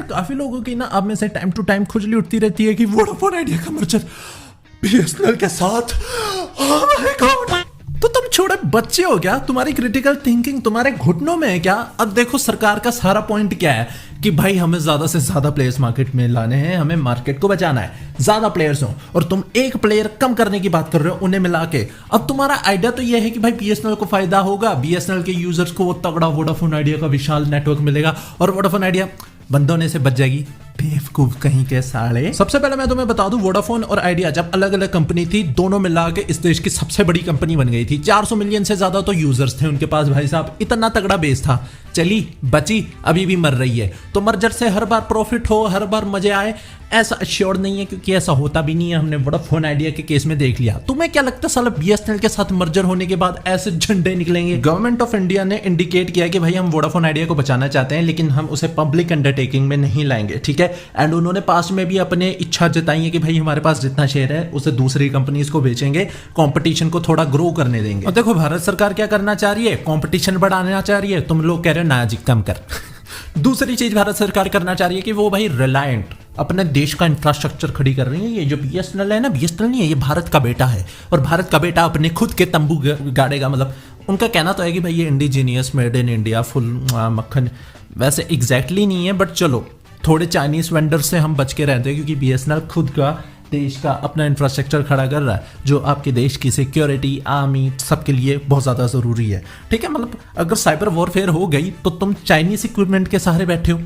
यार काफी लोगों की ना अब में से टाइम टू टाइम खुजली उठती रहती है कि वोडाफोन आइडिया का मर्जर बीएसएनएल के साथ। Oh my God! तो तुम छोड़े बच्चे हो क्या? तुम्हारी क्रिटिकल थिंकिंग तुम्हारे घुटनों में है क्या? अब देखो सरकार का सारा पॉइंट क्या है कि भाई हमें ज्यादा से ज्यादा प्लेयर्स मार्केट में लाने हैं, हमें मार्केट को बचाना है, ज्यादा प्लेयर्स हो, और तुम एक प्लेयर कम करने की बात कर रहे हो उन्हें मिला के। अब तुम्हारा आइडिया तो यह है कि भाई बीएसएनएल को फायदा होगा, बीएसएनएल के यूजर्स को वो तगड़ा वोडाफोन आइडिया का विशाल नेटवर्क मिलेगा और वोडाफोन आइडिया बंदों ने से बच जाएगी। बेवकूफ कहीं के साले। सबसे पहले मैं तुम्हें बता दूं, वोडाफोन और आइडिया जब अलग अलग कंपनी थी, दोनों मिला के इस देश की सबसे बड़ी कंपनी बन गई थी। 400 मिलियन से ज्यादा तो यूजर्स थे उनके पास भाई साहब, इतना तगड़ा बेस था। चली बची, अभी भी मर रही है। तो मर्जर से हर बार प्रॉफिट हो, हर बार मजे आए, ऐसा अश्योर नहीं है, क्योंकि ऐसा होता भी नहीं है। हमने वोडाफोन आइडिया के केस में देख लिया। तुम्हें क्या लगता है साला बीएसएनएल के साथ मर्जर होने के बाद ऐसे झंडे निकलेंगे? गवर्नमेंट ऑफ इंडिया ने इंडिकेट किया कि भाई हम वोडाफोन आइडिया को बचाना चाहते हैं, लेकिन हम उसे पब्लिक अंडरटेकिंग में नहीं लाएंगे, ठीक है। एंड उन्होंने पास में भी अपने इच्छा जताई है कि भाई हमारे पास जितना शेयर है उसे दूसरी कंपनीज को बेचेंगे, कंपटीशन को थोड़ा ग्रो करने देंगे। और देखो भारत सरकार क्या करना चाह रही है, कंपटीशन बढ़ाना चाह रही है। तुम लोग कह रहे हो ना जी कम कर। दूसरी चीज भारत सरकार करना चाह रही है कि वो भाई रिलायंट अपने देश का इंफ्रास्ट्रक्चर खड़ी कर रही है। ये जो बीएसएनएल है ना, बीएसएनएल नहीं है, ये भारत का बेटा है, और भारत का बेटा अपने खुद के तंबू गाड़ेगा। मतलब उनका कहना तो है कि भाई ये indigenous, made in India, full मक्खन। वैसे एग्जैक्टली नहीं है, बट चलो थोड़े चाइनीज वेंडर से हम बच के रहते हैं, क्योंकि बीएसएनएल खुद का देश का अपना इंफ्रास्ट्रक्चर खड़ा कर रहा है, जो आपके देश की सिक्योरिटी, आर्मी, सबके लिए बहुत ज़्यादा ज़रूरी है, ठीक है। मतलब अगर साइबर वॉरफेयर हो गई तो तुम चाइनीज इक्विपमेंट के सहारे बैठे हो।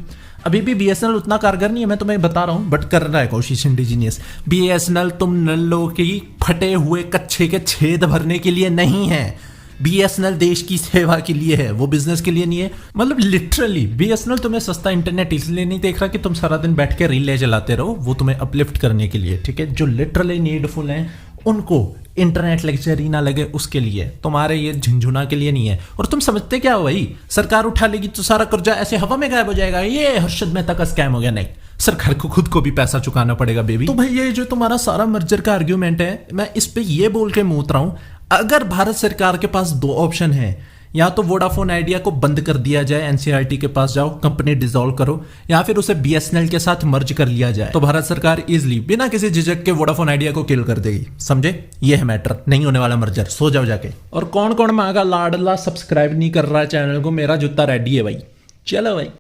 अभी भी बीएसएनएल उतना कारगर नहीं है, मैं तुम्हें बता रहा हूँ, बट कर रहा है कोशिश इंडिजीनियस। बीएसएनएल तुम नल्लों की फटे हुए कच्छे के छेद भरने के लिए नहीं है। बीएसएनएल देश की सेवा के लिए है, वो बिजनेस के लिए नहीं है। मतलब लिटरली बीएसएनएल तुम्हें सस्ता इंटरनेट इसलिए नहीं देख रहा कि तुम सारा दिन बैठ के रीलें चलाते रहो, वो तुम्हें अपलिफ्ट करने के लिए, ठीक है। जो लिटरली नीडफुल हैं उनको इंटरनेट लग्जरी ना लगे उसके लिए, तुम्हारे ये झुंझुना के लिए नहीं है। और तुम समझते क्या हो भाई, सरकार उठा लेगी तो सारा कर्जा ऐसे हवा में गायब हो जाएगा, ये हर्षद मेहता का स्कैम हो गया? नहीं, सरकार को खुद को भी पैसा चुकाना पड़ेगा बेबी। तो भाई ये जो तुम्हारा सारा मर्जर का आर्ग्यूमेंट है, मैं इस पे ये बोल के मूत रहा हूं, अगर भारत सरकार के पास दो ऑप्शन है, या तो वोडाफोन आइडिया को बंद कर दिया जाए, एनसीईआरटी के पास जाओ, कंपनी डिसॉल्व करो, या फिर उसे बीएसएनएल के साथ मर्ज कर लिया जाए, तो भारत सरकार इजीली बिना किसी झिझक के वोडाफोन आइडिया को किल कर देगी। समझे? ये है मैटर, नहीं होने वाला मर्जर। सो जाओ जाके। और कौन कौन मांगा लाडला सब्सक्राइब नहीं कर रहा है चैनल को, मेरा जूता रेडी है भाई। चलो भाई।